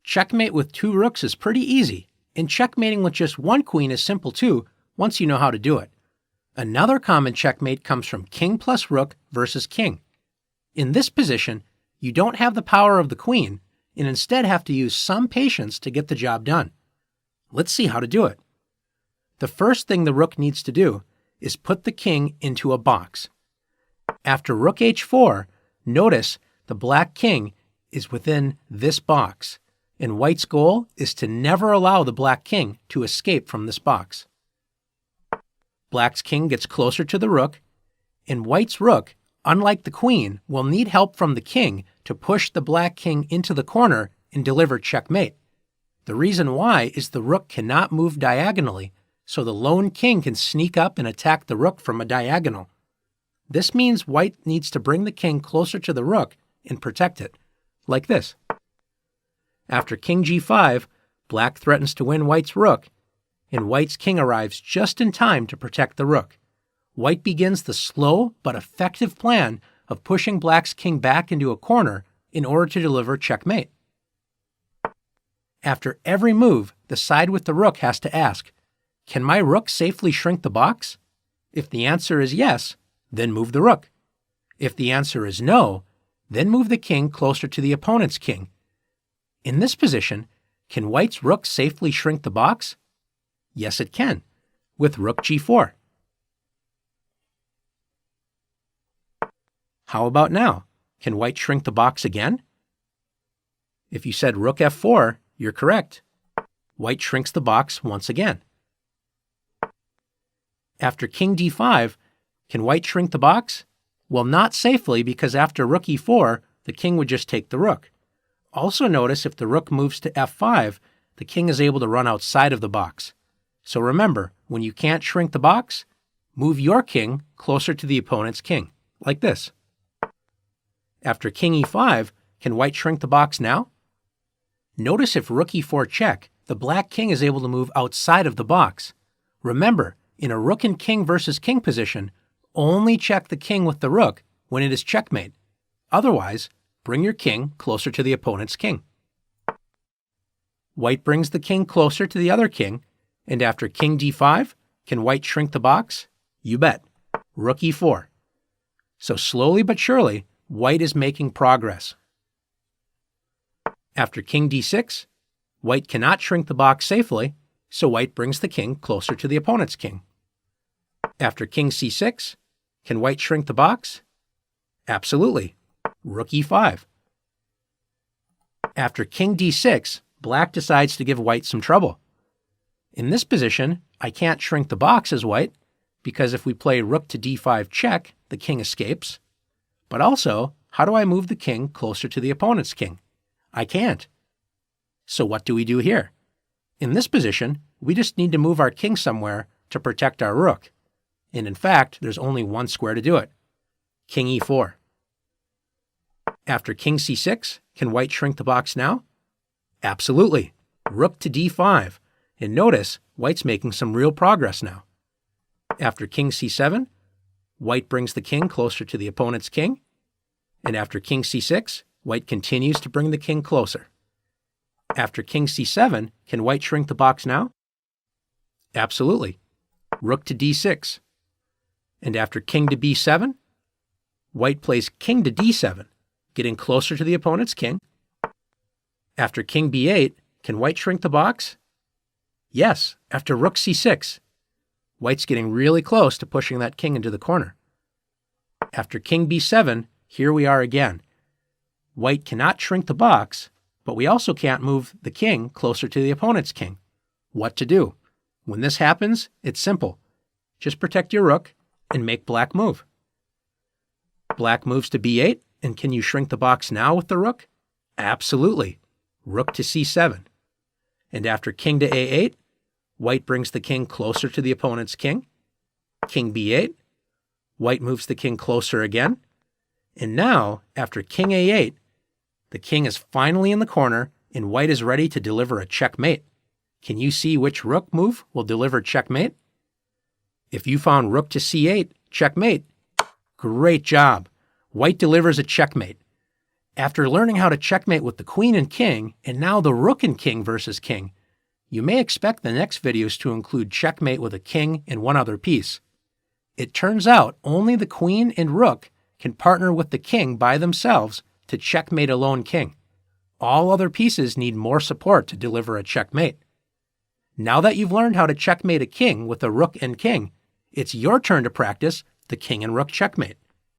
Checkmate with 2 rooks is pretty easy, and checkmating with just 1 queen is simple too, once you know how to do it. Another common checkmate comes from king plus rook versus king. In this position, you don't have the power of the queen, and instead have to use some patience to get the job done. Let's see how to do it. The first thing the rook needs to do is put the king into a box. After rook h4, notice the black king is within this box, and white's goal is to never allow the black king to escape from this box. Black's king gets closer to the rook, and white's rook, unlike the queen, will need help from the king to push the black king into the corner and deliver checkmate. The reason why is the rook cannot move diagonally, so the lone king can sneak up and attack the rook from a diagonal. This means white needs to bring the king closer to the rook and protect it, like this. After king g5, black threatens to win white's rook, and white's king arrives just in time to protect the rook. White begins the slow but effective plan of pushing black's king back into a corner in order to deliver checkmate. After every move, the side with the rook has to ask, can my rook safely shrink the box? If the answer is yes, then move the rook. If the answer is no, then move the king closer to the opponent's king. In this position, can white's rook safely shrink the box? Yes, it can, with rook g4. How about now? Can white shrink the box again? If you said rook f4, you're correct. White shrinks the box once again. After king d5, can white shrink the box? Well, not safely, because after rook e4, the king would just take the rook. Also notice if the rook moves to f5, the king is able to run outside of the box. So remember, when you can't shrink the box, move your king closer to the opponent's king, like this. After king e5, can white shrink the box now? Notice if rook e4 check, the black king is able to move outside of the box. Remember, in a rook and king versus king position, only check the king with the rook when it is checkmate. Otherwise, bring your king closer to the opponent's king. White brings the king closer to the other king, and after king d5, can white shrink the box? You bet. Rook e4. So slowly but surely, white is making progress. After king d6, white cannot shrink the box safely, so white brings the king closer to the opponent's king. After king c6, can white shrink the box? Absolutely. Rook e5. After king d6, black decides to give white some trouble. In this position, I can't shrink the box as white, because if we play rook to d5 check, the king escapes. But also, how do I move the king closer to the opponent's king? I can't. So what do we do here? In this position, we just need to move our king somewhere to protect our rook. And in fact, there's only one square to do it. King e4. After king c6, can white shrink the box now? Absolutely. Rook to d5. And notice, white's making some real progress now. After king c7, white brings the king closer to the opponent's king. And after king c6, white continues to bring the king closer. After king c7, can white shrink the box now? Absolutely. Rook to d6. And after king to b7, white plays king to d7, getting closer to the opponent's king. After king b8, can white shrink the box? Yes, after rook c6. White's getting really close to pushing that king into the corner. After king b7, here we are again. White cannot shrink the box, but we also can't move the king closer to the opponent's king. What to do? When this happens, it's simple. Just protect your rook and make black move. Black moves to b8, and can you shrink the box now with the rook? Absolutely. Rook to c7. And after king to a8, white brings the king closer to the opponent's king. King b8. White moves the king closer again. And now, after king a8, the king is finally in the corner, and white is ready to deliver a checkmate. Can you see which rook move will deliver checkmate? If you found rook to c8, checkmate, great job. White delivers a checkmate. After learning how to checkmate with the queen and king, and now the rook and king versus king, you may expect the next videos to include checkmate with a king and one other piece. It turns out only the queen and rook can partner with the king by themselves to checkmate a lone king. All other pieces need more support to deliver a checkmate. Now that you've learned how to checkmate a king with a rook and king, it's your turn to practice the king and rook checkmate.